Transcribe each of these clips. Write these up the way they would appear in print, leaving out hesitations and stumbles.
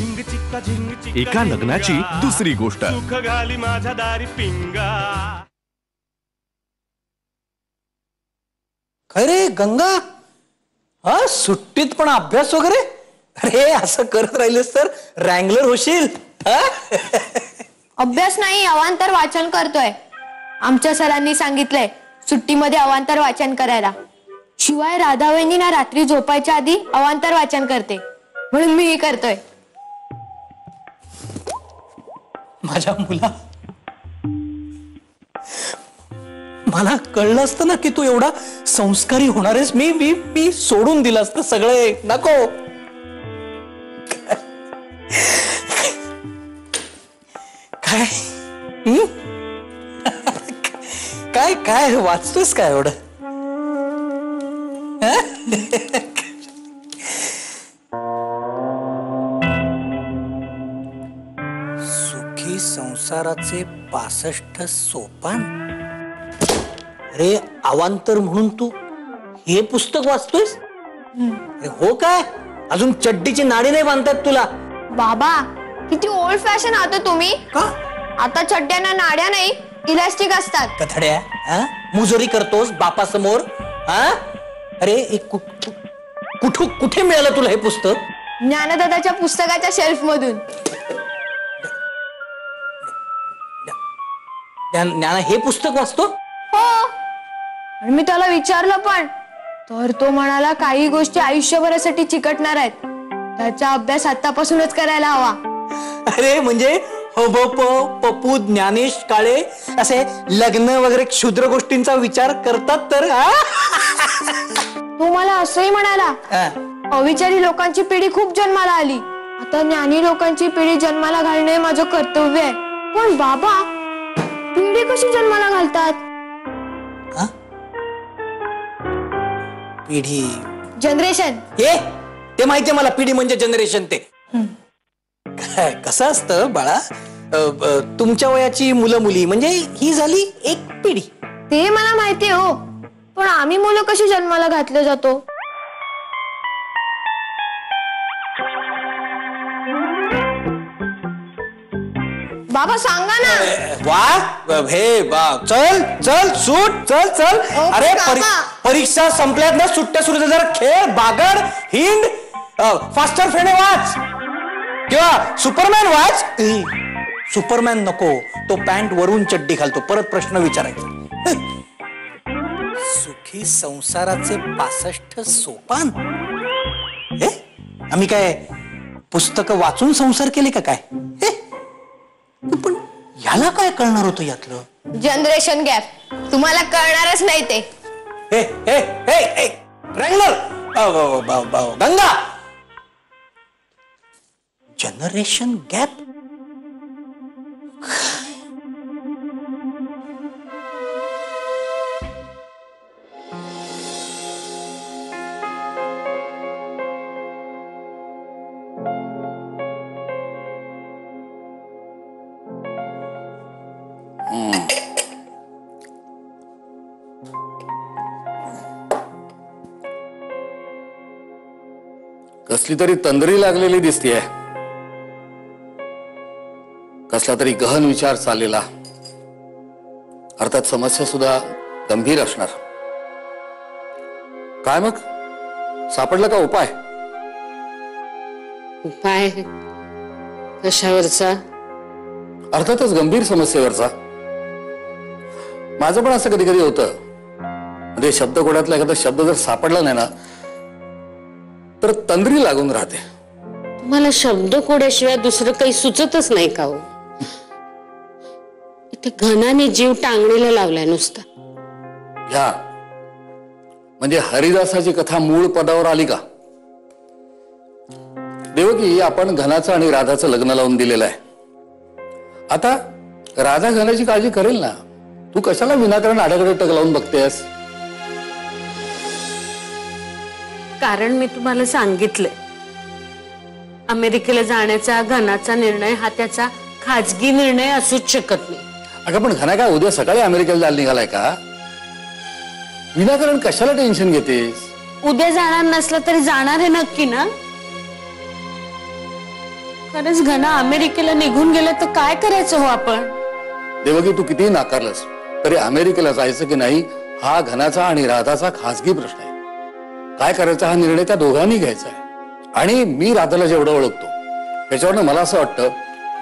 एका लग्नाची दुसरी गोष्ट. सुख घाली माझ्या दारी पिंगा. अरे गंगा, हा सुट्टीत पण अभ्यास वगैरे? अरे असं करत राहिलेस तर रँगलर होशील. अभ्यास नाही, अवांतर वाचन करतोय. आमच्या सरांनी सांगितलंय सुट्टीमध्ये अवांतर वाचन करायला. शिवाय राधावहिनी ना रात्री झोपायच्या आधी अवांतर वाचन करते, म्हणून मीही करतोय. माझ्या मुला, मला कळलं असतं ना की तू एवढा संस्कारी होणार आहेस. मी मी मी सोडून दिलं असतं सगळे. नको. काय काय काय वाचतोस काय एवढं? सुखी संसाराचे 65 सोपान. अरे अवांतर म्हणून तू हे पुस्तक वाचतोयस? अरे हो काय, अजून चड्डीची नाडी नाही बांधतात तुला? बाबा किती ओल्ड फॅशन आहात तुम्ही. का? आता चड्ड्यांना नाड्या नाही, इलास्टिक असतात. कथड्या मुजोरी करतोस बापासमोर? अरे कुठे मिळालं तुला हे पुस्तक? ज्ञानदादाच्या पुस्तकाच्या शेल्फ मधून. ज्ञाना हे पुस्तक वाचतो? हो. आणि मी त्याला विचारलं पण, तर तो म्हणाला काही गोष्टी आयुष्यभरासाठी चिकटणार आहेत, त्याचा अभ्यास आतापासूनच करायला हवा. अरे म्हणजे पप्पू ज्ञानेश काळे असे लग्न वगैरे क्षुद्र गोष्टींचा विचार करतात तर? तो मला असंही म्हणाला, अविचारी लोकांची पिढी खूप जन्माला आली, आता ज्ञानी लोकांची पिढी जन्माला घालणे माझं कर्तव्य आहे. पण बाबा, पिढी कशी जन्माला घालतात? पिढी, जनरेशन. हे ते माहितीये मला, पिढी म्हणजे जनरेशन. ते कसं असतं बाळा, तुमच्या वयाची मुलं मुली म्हणजे ही झाली एक पिढी. ते मला माहितीये हो, पण आम्ही मुलं कशी जन्माला घातले जातो? बाबा सांगा ना. वा हे बा, चल चल सूट, चल चल. अरे परीक्षा संपल्यात ना, सुट्ट्या सुरू जरा खेळ, बागड, हिंड, फास्टर फ्रेंड वाच किंवा सुपरमॅन वाच. सुपरमॅन नको, तो पॅन्ट वरून चड्डी घालतो. परत प्रश्न विचारायचा. सुखी संसाराचे 65 सोपान. हे आम्ही काय पुस्तक वाचून संसार केले का काय? पण याला काय कळणार होतं यातलं? जनरेशन गॅप तुम्हाला कळणारच नाही ते. हे हे हे रँगलर, गंगा, जनरेशन गॅप. कसली तरी तंद्री लागलेली दिसतीये. कसला तरी गहन विचार चाललेला. अर्थात समस्या सुद्धा गंभीर असणार. काय मग, सापडला का उपाय? उपाय कशावरचा? अर्थातच गंभीर समस्येवरचा. माझं पण असं कधी कधी होतं, म्हणजे शब्दकोड्यातला एखादा शब्द जर सापडला नाही ना तर तंद्री लागून राहते. तुम्हाला शब्दकोड्याशिवाय दुसरं काही सुचतच नाही का हो? इथे घनाने जीव टांगणीला लावलाय नुसता. ह्या म्हणजे हरिदासाची कथा मूळ पदावर आली का? देवकी, आपण घनाचं आणि राधाचं लग्न लावून दिलेलं आहे. आता राधा घनाची काळजी करेल ना. तू कशाला विनाकारण आडाकडे टक लावून बघतेस? कारण मी तुम्हाला सांगितलंय, अमेरिकेला जाण्याचा घनाचा निर्णय हा त्याचा खाजगी निर्णय असूच शकत नाही. अगं पण घना काय उद्या सकाळी अमेरिकेला जायला निघालाय का? विनाकारण कशाला टेन्शन घेतेस? उद्या जाणार नसलं तरी जाणार आहे नक्की ना? खरंच घना अमेरिकेला निघून गेला तर काय करायचं हो आपण? देवकी, तू कितीही नाकारलंस तरी अमेरिकेला जायचं की नाही हा घनाचा आणि राधाचा खासगी प्रश्न आहे. काय करायचा हा निर्णय त्या दोघांनी घ्यायचा आहे. आणि मी राधाला जेवढं ओळखतो त्याच्यावरनं मला असं वाटतं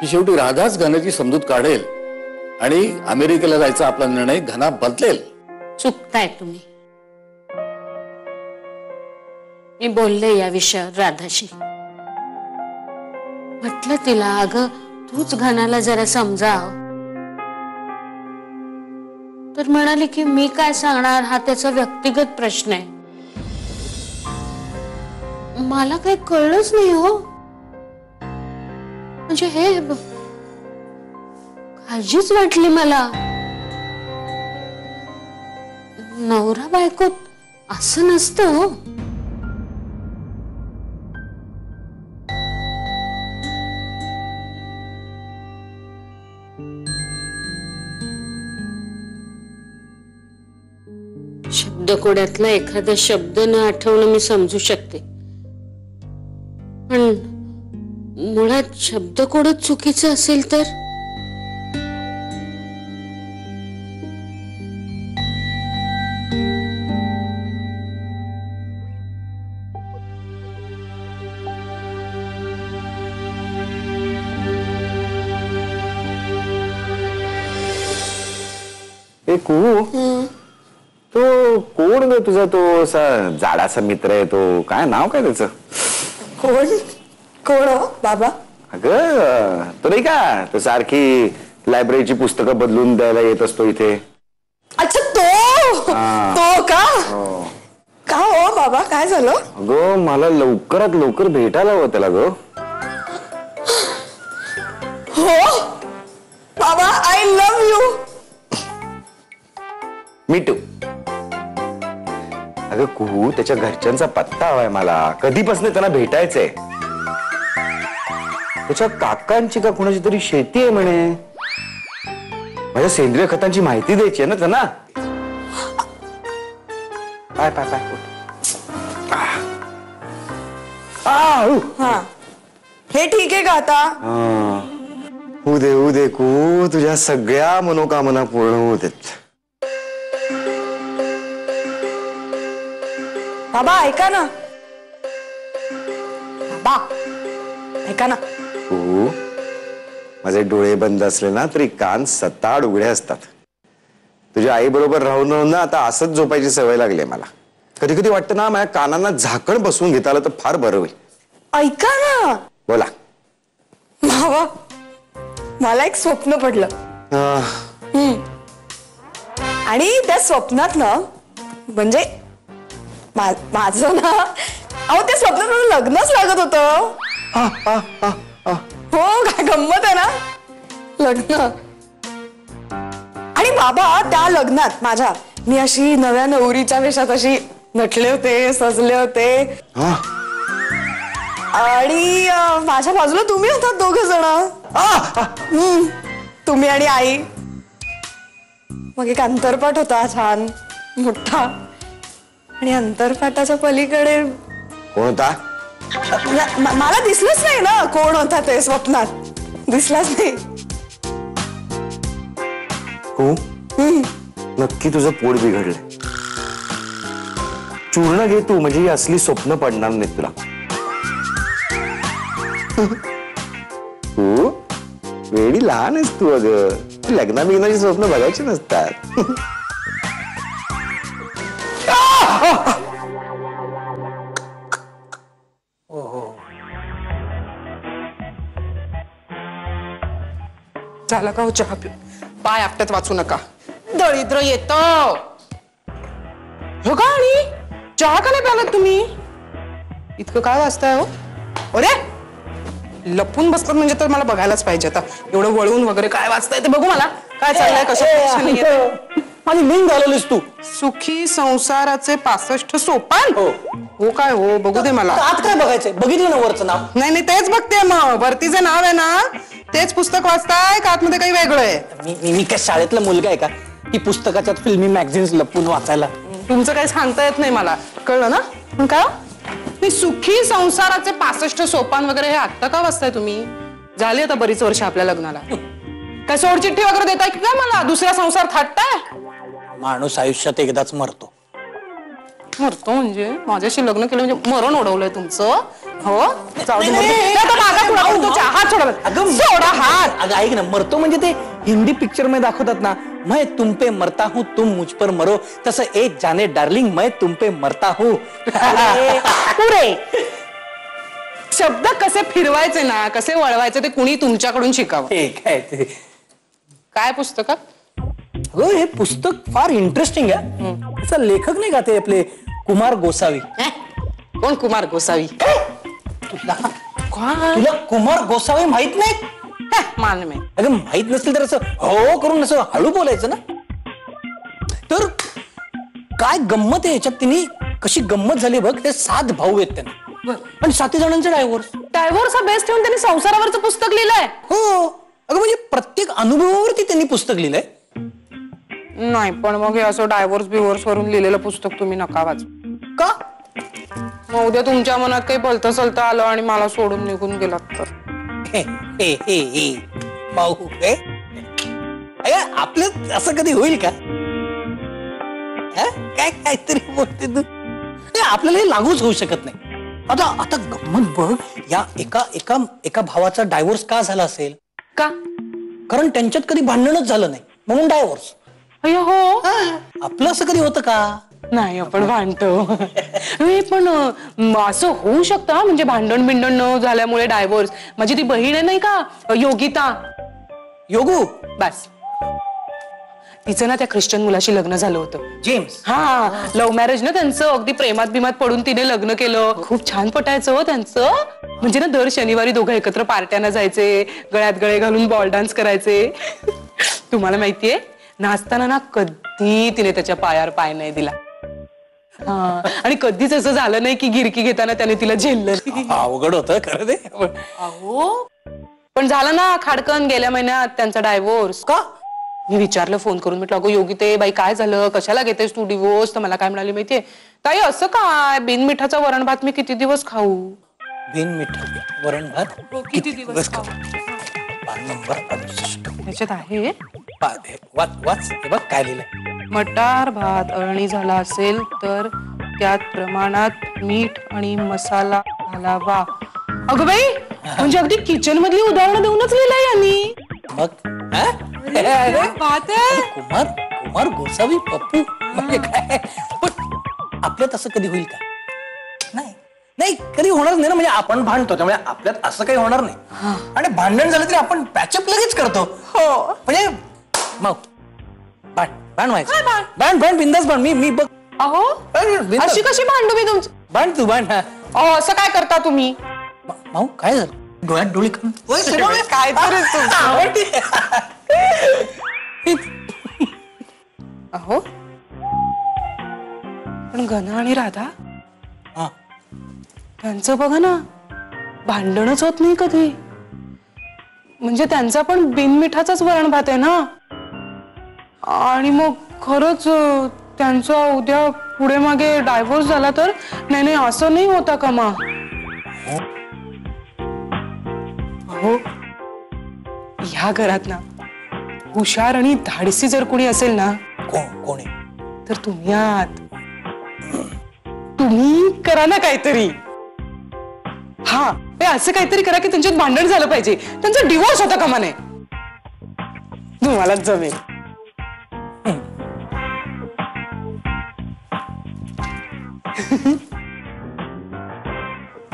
की शेवटी राधाच घनाची समजूत काढेल आणि अमेरिकेला जायचा आपला निर्णय घना बदलेल. चुकताय तुम्ही. मी बोलले या विषयावर राधाशी. म्हटलं तिला, अगं तूच घनाला जरा समजाव. तर म्हणाली की मी काय सांगणार, हा त्याचा व्यक्तिगत प्रश्न आहे. मला काही कळलंच नाही हो. म्हणजे हे काळजीच वाटली मला. नवरा बायकोत असं नसतं हो. शब्दकोड्यातला एखादा शब्द न आठवणं मी समजू शकते, पण मुळात शब्दकोडच चुकीचं असेल तर? तो कोण ग तुझा तो असा जाडासा मित्र आहे तो, काय नाव काय त्याचं? कोण कोण हो बाबा? अगं तो नाही का, तो सारखी लायब्ररीची पुस्तकं बदलून द्यायला येत असतो इथे. अच्छा तो का? का हो बाबा, काय झालं? अगं मला लवकरात लवकर भेटायला हवं त्याला ग. हो बाबा, I love you. Me too. अगं कुहू, त्याच्या घरच्यांचा पत्ता हवाय मला, कधीपासून त्यांना भेटायचंय. त्याच्या काकांची का कोणाची तरी शेती आहे म्हणे, माझ्या सेंद्रिय खतांची माहिती द्यायची आहे ना त्यांना. पाय पाय पाय. हा हे ठीक आहे का आता? उदे कू, तुझ्या सगळ्या मनोकामना पूर्ण होत आहेत. बाबा ऐका ना, बाबा ऐका ना. माझे डोळे बंद असले ना तरी कान सताड उघडे असतात. तुझ्या आई बरोबर राहून राहून ना आता असंच झोपायची सवय लागली मला. कधी कधी वाटतं ना माझ्या कानांना झाकण बसवून घेता आलं तर फार बरं होईल. ऐका ना बोला. बाबा, मला एक स्वप्न पडलं. आणि त्या स्वप्नात ना, म्हणजे माझं ना, अहो त्या स्वप्नात माझं लग्नच लागत होतं. हो, काय गंमत आहे ना, लग्न. आणि बाबा त्या लग्नात माझ्या मी अशी नव्या नवरीच्या वेशात अशी नटले होते, सजले होते. आणि माझ्या बाजूला तुम्ही होतात दोघ जण, तुम्ही आणि आई. मग एक अंतरपाठ होता छान मोठा, आणि अंतरपाठाच्या पलीकडे कोण होता? मला दिसलंच नाही ना कोण होता ते, स्वप्नात दिसलाच नाही. हो, नक्की तुझं पोट बिघडलंय. चूर्ण घे तू, म्हणजे ही असली स्वप्न पडणार नाही तुला. तू वेडी लहान आहेस तू. अगं लग्ना बिग्नाची स्वप्न बघायची नसतात. झालं का हो चहा पिऊ? पाय आपट्यात वाचू नका, दळिद्र येत. हो का, आणि चहा का नाही प्यालात तुम्ही? इतकं काय वाचताय हो? अरे लपून बसलात म्हणजे तर मला बघायलाच पाहिजे आता. एवढं वळून वगैरे काय वाचताय ते बघू मला. काय चाललंय, कशा माझी लिंक झालेलीस तू. सुखी संसाराचे 65 सोपान. हो काय हो, बघू दे मला. आत काय बघायचंय? बघितलं ना वरचं नाव? नाही नाही, तेच बघते मग. वरती जे नाव आहे ना तेच पुस्तक वाचताय का आतमध्ये काही वेगळं आहे? मी काय शाळेतला मुलगा आहे का की पुस्तकाच्या फिल्मी मॅगझिन्स लपून वाचायला? तुमचं काही सांगता येत नाही मला, कळलं ना? पण काय मी सुखी संसाराचे 65 सोपान वगैरे हे आत्ता का वाचताय तुम्ही? झाली आता बरीच वर्ष आपल्या लग्नाला. काय सोडचिठ्ठी वगैरे देताय की काय मला? दुसरा संसार थाटताय? माणूस आयुष्यात एकदाच मरतो. मरतो म्हणजे माझ्याशी लग्न केलं म्हणजे मरण ओढवलंय तुमचं? हो जाऊ दे, हात सोडा. अगं सोडा हात. अगं ऐक ना, मरतो म्हणजे ते हिंदी पिक्चर मध्ये दाखवतात ना, मैं तुम पे मरता हूँ तुम मुझ पर मरो, तसं एक जाने डार्लिंग मैं तुम पे मरता हूँ. पुरे शब्द कसे फिरवायचे ना, कसे वळवायचे ते कुणी तुमच्याकडून शिकावं. ठीक आहे ते. काय पुस्तकात? अगं हे पुस्तक फार इंटरेस्टिंग आहे. त्याचा लेखक नाही का ते आपले कुमार गोसावी. कोण कुमार गोसावी? तुला कुमार गोसावी माहित नाही? मान में. अगं माहित नसेल तर असं हो करून असं हळू बोलायचं ना. तर काय गंमत आहे याच्यात, तिने कशी गंमत झाली बघ. ते 7 भाऊ आहेत त्यांना आणि 7 जणांचे डायव्होर्स हा बेस ठेवून त्यांनी संसारावरचं पुस्तक लिहिलंय. हो अगं म्हणजे प्रत्येक अनुभवावरती त्यांनी पुस्तक लिहिलंय. नाही पण मग हे असं डायव्होर्स बिव्होर्स वरून लिहिलेलं पुस्तक तुम्ही नका वाच. का? मग उद्या तुमच्या मनात काही भलतं सलतं आलं आणि मला सोडून निघून गेलात तर? भाऊ आपलं असं कधी होईल का? काय काहीतरी बोलते तू. आपल्याला हे लागूच होऊ शकत नाही. आता आता गंमत बघ, या एका भावाचा डायव्होर्स का झाला असेल? का? कारण त्यांच्यात कधी भांडणच झालं नाही म्हणून डायव्होर्स. अय्यो हो. आपलं असं कधी होतं का? नाही आपण भांडतो. पण असं होऊ शकतं म्हणजे भांडण बिंडण न झाल्यामुळे डायव्होर्स. माझी ती बहीण आहे नाही का योगिता, योगू, बस तिचं ना त्या ख्रिश्चन मुलाशी लग्न झालं होतं. जेम्स. हा लव्ह मॅरेज ना त्यांचं. अगदी प्रेमात बिमात पडून तिने लग्न केलं. खूप छान पटायचं हो त्यांचं. म्हणजे ना दर शनिवारी दोघं एकत्र पार्ट्याना जायचे, गळ्यात गळे घालून बॉल डान्स करायचे. तुम्हाला माहितीये नाचताना ना कधी तिने त्याच्या पायावर पाय नाही दिला. आणि कधीच असं झालं नाही की गिरकी घेताना त्याने तिला झेललं. अवघड होतं खरं ते. अहो पण झालं ना खाडकन गेल्या महिन्यात त्यांचा डायव्होर्स. का? मी विचारलं फोन करून, म्हटलं अगो योगिते बाई काय झालं, कशाला घेतेस तू डिवोर्स? तर मला काय म्हणाली माहितीये, ताई असं काय बिनमिठाचा वरण भात मी किती दिवस खाऊ? बिनमिठाचा वरण भात किती दिवस खाऊ? त्याच्यात आहे वाच हे बघ काय लिहिलंय. मटार भात अळणी झाला असेल तर त्यात प्रमाणात मीठ आणि मसाला घालावा. अगं बाई म्हणजे अगदी किचन मधली उदाहरणं देऊनच लिहिलंय यांनी. मग बात आहे. कुमार गोसावी पप्पू म्हणजे काय? पण आपल्यात असं कधी होईल का? नाही कधी होणार नाही ना. म्हणजे आपण भांडतो त्यामुळे आपल्यात असं काही होणार नाही. आणि भांडण झालं तरी आपण पॅचअप लगेच करतो. हो म्हणजे मग भांड व्हायचं. भांड बिंदास भांड. मी बघ. अहो अशी कशी भांडू मी तुमची? भांड तू भांड. असं काय करता तुम्ही? माऊ काय झालं? डोळ्यात डोळे काय अहो पण गणा आणि राधा त्यांचं बघा ना भांडणच होत नाही कधी. म्हणजे त्यांचा पण बिनमिठाचाच वरण भात आहे ना. आणि मग खरंच त्यांचा उद्या पुढे मागे डायव्होर्स झाला तर नाही असं नाही होता का मा? हो ह्या घरात ना हुशार आणि धाडसी जर कोणी असेल ना, कोण तर तुम्ही आहात. तुम्ही करा ना काहीतरी. हा असं काहीतरी करा की त्यांच्यात भांडण झालं पाहिजे. त्यांचा डिवोर्स होता कामा नये. तुम्हालाच जमेल.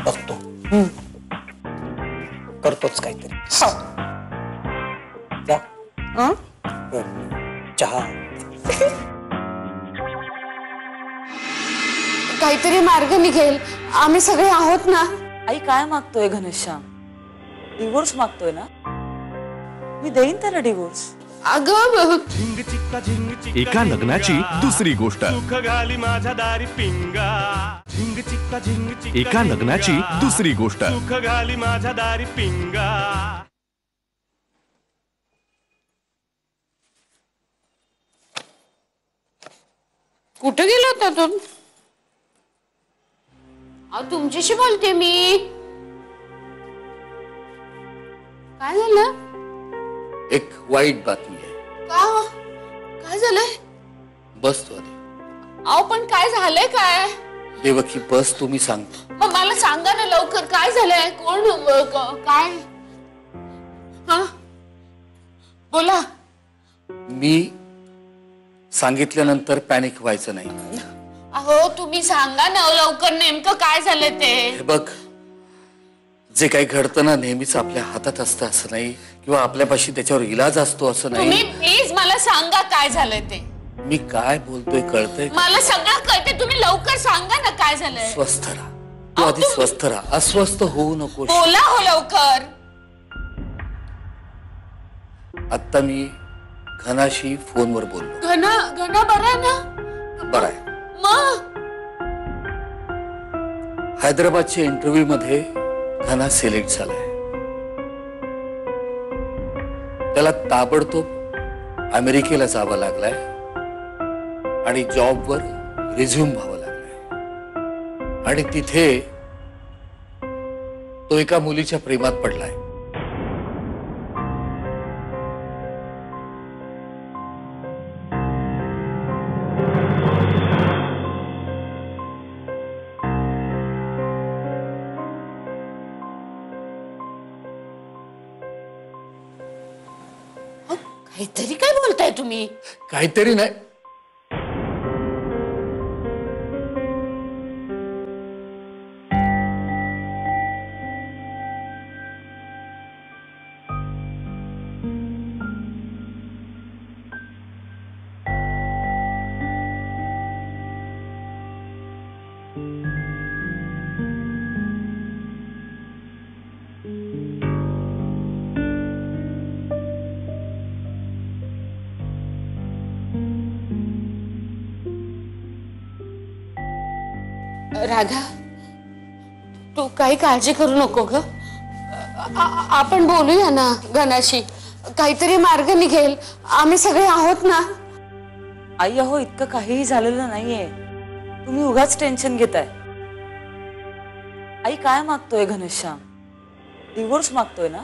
बघतो करतोच काहीतरी. जा चहा. काहीतरी मार्ग निघेल. आम्ही सगळे आहोत ना. आई काय मागतोय घनश्याम? डिवोर्स मागतोय ना? मी देईन त्याला डिवोर्स. अगं एका लग्नाची दुसरी गोष्ट. सुख घाली माझ्या दारी पिंगा. झिंग चिक्का झिंग चिक्का. एका लग्नाची दुसरी गोष्ट. सुख घाली माझ्या दारी पिंगा. कुठे गेला होता तू? तुमच्याशी बोलते मी. काय झालं? एक वाईट बातमी आहे. का? काय झालंय? बस तू आधी. अहो पण काय झालंय काय? देवकी बस, तुम्ही सांगतो. मग मला सांगा ना लवकर, काय झालंय? कोण काय? हा बोला. मी सांगितल्यानंतर पॅनिक व्हायचं नाही. अहो तुम्ही सांगा ना लवकर, नेमकं काय झालंय ते. हे बघ, जे काही घडतं ना नेहमीच आपल्या हातात असतं असं नाही, किंवा आपल्यापाशी त्याच्यावर इलाज असतो असं तुम्ही नाही. प्लीज मला सांगा काय झालंय ते. मी काय बोलतोय कळतंय? मला सगळं कळते, तुम्ही लवकर सांगा ना काय झालंय. स्वस्थ राहा तू आधी, स्वस्थ राहा, अस्वस्थ होऊ नको. बोला हो लवकर. आता मी घनाशी फोनवर बोललो. घना बरा आहे ना? बरं आहे. मग हैदराबादच्या इंटरव्ह्यू मध्ये घना सिलेक्ट झालाय. त्याला ताबडतोब अमेरिकेला जावं लागलाय आणि जॉबवर रिझ्यूम व्हावं लागलंय. आणि तिथे तो एका मुलीच्या प्रेमात पडलाय. काहीतरी काय बोलताय तुम्ही? काहीतरी नाही. राधा, तू काही काळजी करू नको ग. आपण बोलूया ना घनाशी, काहीतरी मार्ग निघेल. आम्ही सगळे आहोत ना. आई अहो इतकं काहीही झालेलं नाहीये, तुम्ही उगाच टेन्शन घेताय. आई काय मागतोय घनश्याम? डिवोर्स मागतोय ना?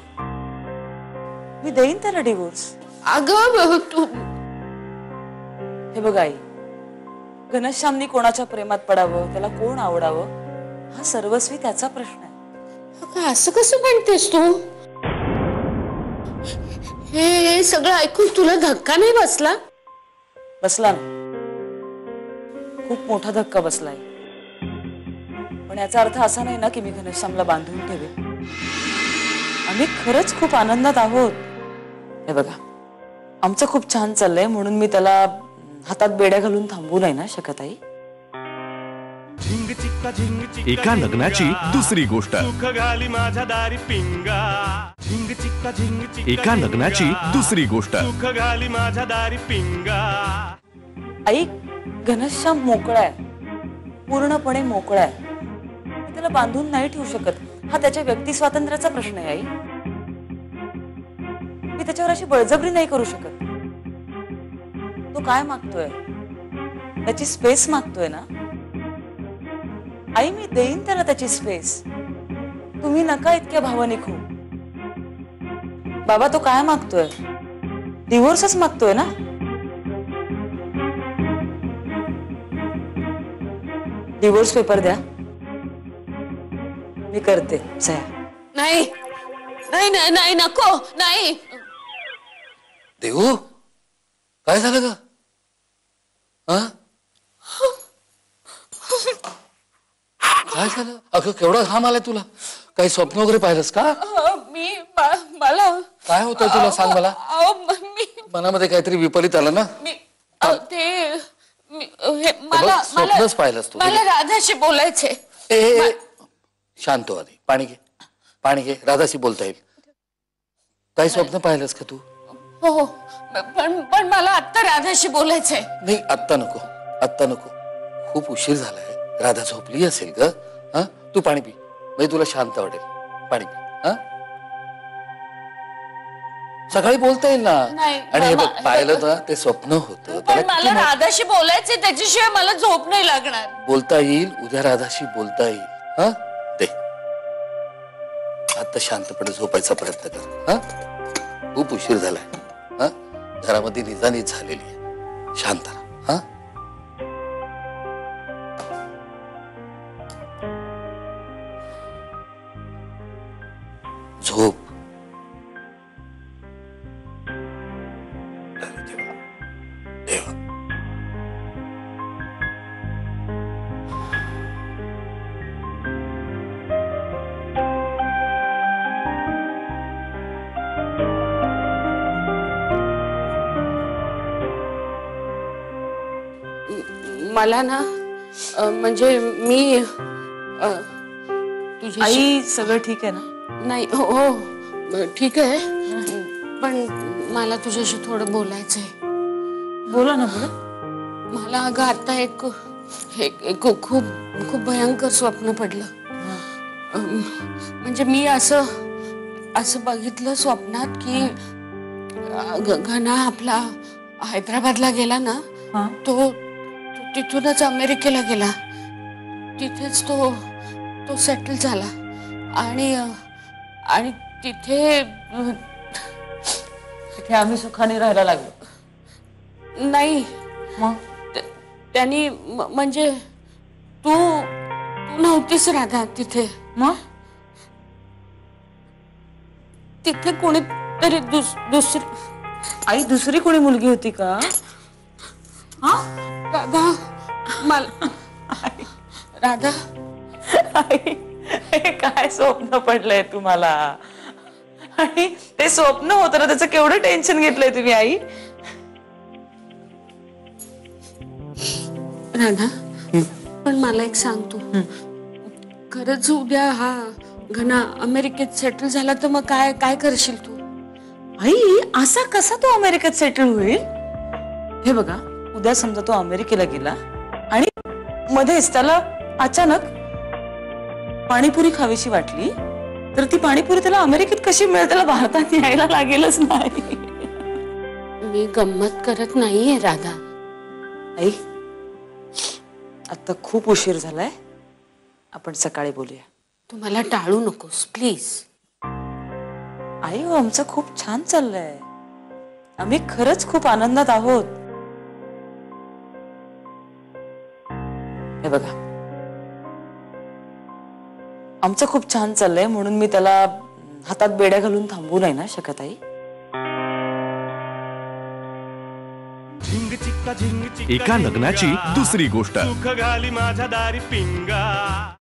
मी देईन त्याला डिवोर्स. अगं तू हे बघ आई, घनश्यामनी कोणाच्या प्रेमात पडावं, त्याला कोण आवडावं, हा सर्वस्वी त्याचा प्रश्न आहे. असं कसं म्हणतेस तू? हे सगळं ऐकून तुला धक्का नाही बसला? बसला ना, खूप मोठा धक्का बसलाय. पण याचा अर्थ असा नाही ना की मी घनश्यामला बांधून ठेवेन. आम्ही खरंच खूप आनंदात आहोत. हे बघा, आमचं खूप छान चाललंय, म्हणून मी त्याला हातात बेड्या घालून थांबवू नाही ना शकत आई. एका लग्नाची दुसरी गोष्ट. सुख घाली माझ्या दारी पिंगा. झिंग चिक्का झिंग चिक्का. एका लग्नाची दुसरी गोष्ट. सुख घाली माझ्या दारी पिंगा. आई, घनश्याम मोकळा आहे, पूर्णपणे मोकळा आहे. मी त्याला बांधून नाही ठेवू शकत. हा त्याच्या व्यक्ती स्वातंत्र्याचा प्रश्न आहे आई. मी त्याच्यावर अशी बळजबरी नाही करू शकत. तो काय मागतोय? त्याची स्पेस मागतोय ना आई. मी देईन त्याला त्याची स्पेस. तुम्ही नका इतक्या भावनिक हो. बाबा, तो काय मागतोय? डिवोर्सच मागतोय ना? डिवोर्स पेपर द्या, मी करते सह्या. नाही नाही नाही नाही, नको नाही. देऊ, काय झालं का? काय झालं? अगं केवढा घाम आलाय तुला. काही स्वप्न वगैरे पाहिलंस का? मी मला काय होतंय तुला, सांग मला. मी मनामध्ये काहीतरी विपरीत आलं ना? ते मला स्वप्नच पाहिलंस तू. मला राधाशी बोलायचे. ए, शांत हो आधी. पाणी घे, पाणी घे. राधाशी बोलता येईल. काही स्वप्न पाहिलंस का तू? हो, पण मला आत्ता राधाशी बोलायचंय. नाही, आत्ता नको, आत्ता नको. खूप उशीर झालाय. राधा झोपली असेल ग. हा, तू पाणी पी, म्हणजे तुला शांत वाटेल. पाणी पी. हा, सकाळी बोलता येईल ना. आणि हे बघ, पाहिलं ना, ते स्वप्न होतं. पण मला राधाशी बोलायचंय, त्याच्याशिवाय मला झोप नाही लागणार. बोलता येईल, उद्या राधाशी बोलता येईल. हा दे. आता शांतपणे झोपायचा प्रयत्न कर. हा खूप उशीर झालाय. हा घरामध्ये निजानीच झालेली आहे. शांत राहा. हा झोप. अरे देवा, देवा. मला ना म्हणजे मी तुझी आई सगळं ठीक आहे ना? नाही हो हो ठीक आहे पण मला तुझ्याशी थोडं बोलायचंय. बोला ना बोला. मला अगं आता एक खूप खूप भयंकर स्वप्न पडलं. म्हणजे मी असं बघितलं स्वप्नात की घना आपला हैदराबादला गेला ना तो तिथूनच अमेरिकेला गेला. तिथेच तो सेटल झाला आणि तिथे आम्ही सुखाने राहायला लागलो. नाही मग त्यांनी म्हणजे तू नव्हतीच राधा तिथे. मग तिथे कोणीतरी दुसरी आई दुसरी कोणी मुलगी होती का? राधा मला राधा आई हे काय स्वप्न पडलंय तुम्हाला? आणि ते स्वप्न होतं ना त्याचं केवढं टेन्शन घेतलंय तुम्ही आई? राधा पण मला एक सांग तू खरंच उद्या हा घना अमेरिकेत सेटल झाला तर मग काय करशील तू? आई असा कसा तो अमेरिकेत सेटल होईल? हे बघा उद्या समजा तो अमेरिकेला गेला आणि मध्येच त्याला अचानक पाणीपुरी खावीशी वाटली तर ती पाणीपुरी त्याला अमेरिकेत कशी मिळेल? त्याला भारतात यायला लागेलच नाही. मी गंमत करत नाहीये राधा. आई आता खूप उशीर झालाय. आपण सकाळी बोलूया. तू मला टाळू नकोस प्लीज. आई हो आमचं खूप छान चाललंय. आम्ही खरंच खूप आनंदात आहोत. हे बघा आमचं खूप छान चाललंय म्हणून मी त्याला हातात बेड्या घालून थांबवू नाही ना शकत आई. एका लग्नाची दुसरी गोष्ट. सुख घाली माझ्या दारी पिंगा.